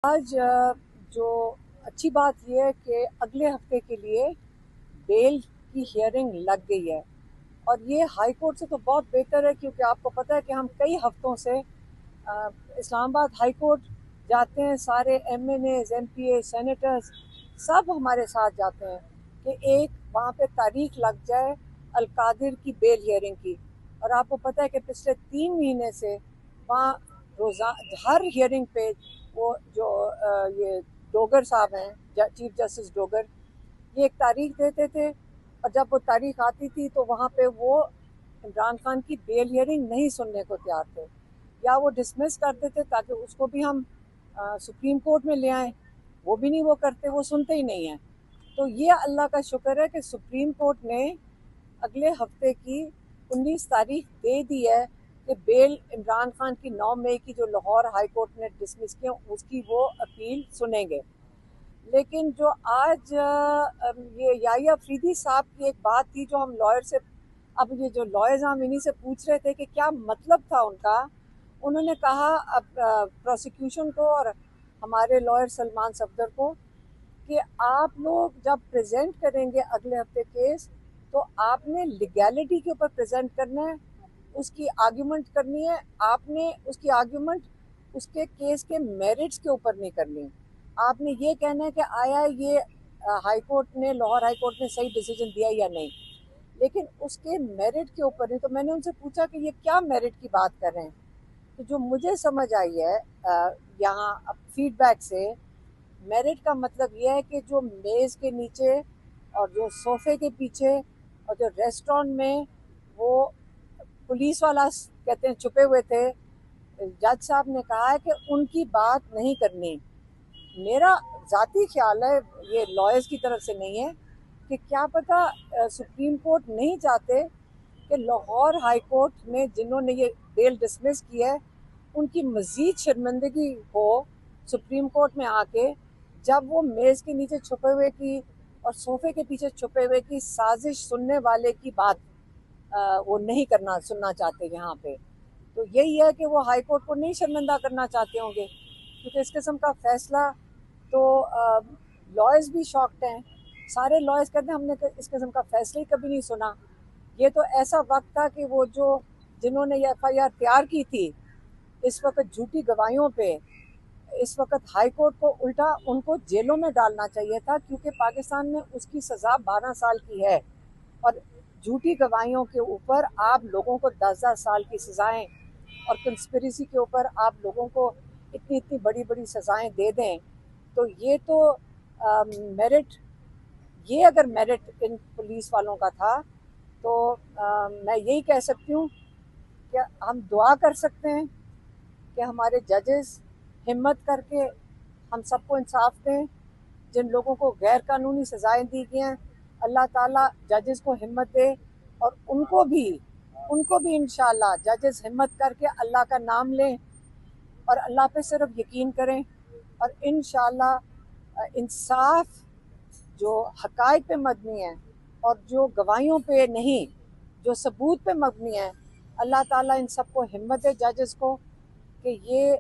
आज जो अच्छी बात यह है कि अगले हफ्ते के लिए बेल की हियरिंग लग गई है और ये हाई कोर्ट से तो बहुत बेहतर है, क्योंकि आपको पता है कि हम कई हफ्तों से इस्लामाबाद हाई कोर्ट जाते हैं। सारे एमएनएज, एमपीए, सेनेटर्स सब हमारे साथ जाते हैं कि एक वहाँ पे तारीख लग जाए अलकादिर की बेल हियरिंग की। और आपको पता है कि पिछले 3 महीने से वहाँ रोज़ा हर हियरिंग पे वो जो ये डोगर साहब हैं, चीफ जस्टिस डोगर, ये एक तारीख देते थे और जब वो तारीख आती थी तो वहाँ पे वो इमरान खान की बेल हियरिंग नहीं सुनने को तैयार थे, या वो डिसमिस कर देते ताकि उसको भी हम सुप्रीम कोर्ट में ले आएं। वो भी नहीं वो करते, वो सुनते ही नहीं हैं। तो ये अल्लाह का शुक्र है कि सुप्रीम कोर्ट ने अगले हफ्ते की 19 तारीख दे दी है कि बेल इमरान खान की 9 मई की जो लाहौर हाई कोर्ट ने डिसमिस किया उसकी वो अपील सुनेंगे। लेकिन जो आज ये याहिया अफरीदी साहब की एक बात थी जो हम लॉयर से, अब ये जो लॉयर्स हम इन्हीं से पूछ रहे थे कि क्या मतलब था उनका। उन्होंने कहा अब प्रोसिक्यूशन को और हमारे लॉयर सलमान सफदर को कि आप लोग जब प्रेजेंट करेंगे अगले हफ्ते केस, तो आपने लीगैलिटी के ऊपर प्रेजेंट करना है, उसकी आर्ग्यूमेंट करनी है। आपने उसकी आर्ग्यूमेंट उसके केस के मेरिट्स के ऊपर नहीं करनी। आपने ये कहना है कि आया ये हाई कोर्ट ने, लाहौर हाई कोर्ट ने सही डिसीजन दिया या नहीं, लेकिन उसके मेरिट के ऊपर नहीं। तो मैंने उनसे पूछा कि ये क्या मेरिट की बात कर रहे हैं। तो जो मुझे समझ आई है यहाँ फीडबैक से, मेरिट का मतलब यह है कि जो मेज़ के नीचे और जो सोफे के पीछे और जो रेस्टोरेंट में वो पुलिस वाला कहते हैं छुपे हुए थे, जज साहब ने कहा है कि उनकी बात नहीं करनी। मेरा ज़ाती ख्याल है, ये लॉयर्स की तरफ से नहीं है, कि क्या पता सुप्रीम कोर्ट नहीं चाहते कि लाहौर हाई कोर्ट में जिन्होंने ये बेल डिसमिस की है उनकी मज़ीद शर्मिंदगी हो सुप्रीम कोर्ट में आके, जब वो मेज़ के नीचे छुपे हुए की और सोफे के पीछे छुपे हुए की साजिश सुनने वाले की बात वो नहीं करना सुनना चाहते यहाँ पे। तो यही है कि वो हाई कोर्ट को नहीं शर्मिंदा करना चाहते होंगे, क्योंकि इस किस्म का फैसला तो लॉयर्स भी शॉक्ड हैं। सारे लॉयर्स कहते हैं हमने इस किस्म का फैसला ही कभी नहीं सुना। ये तो ऐसा वक्त था कि वो जो जिन्होंने ये एफआईआर तैयार की थी इस वक्त झूठी गवाहियों पे, इस वक्त हाई कोर्ट को उल्टा उनको जेलों में डालना चाहिए था, क्योंकि पाकिस्तान में उसकी सज़ा 12 साल की है और झूठी गवाहियों के ऊपर आप लोगों को 10-10 साल की सज़ाएं और कंस्पिरेसी के ऊपर आप लोगों को इतनी इतनी बड़ी बड़ी सज़ाएं दे दें। तो ये तो मेरिट, ये अगर मेरिट इन पुलिस वालों का था तो मैं यही कह सकती हूँ कि हम दुआ कर सकते हैं कि हमारे जजेस हिम्मत करके हम सबको इंसाफ दें। जिन लोगों को गैर कानूनी सज़ाएं दी गई हैं, अल्लाह ताला जजेस को हिम्मत दे और उनको भी इंशाल्लाह जजेस हिम्मत करके अल्लाह का नाम लें और अल्लाह पे सिर्फ यकीन करें और इंशाल्लाह इंसाफ जो हकायक पे मबनी है और जो गवाहियों पे नहीं, जो सबूत पे मबनी है, अल्लाह ताला इन सबको हिम्मत दे जजेस को कि ये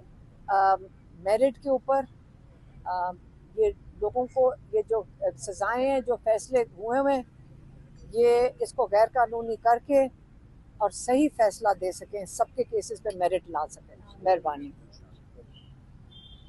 मेरिट के ऊपर ये लोगों को ये जो सज़ाएं हैं, जो फैसले हुए हैं, ये इसको गैर कानूनी करके और सही फैसला दे सकें, सबके केसेस पे मेरिट ला सकें। मेहरबानी।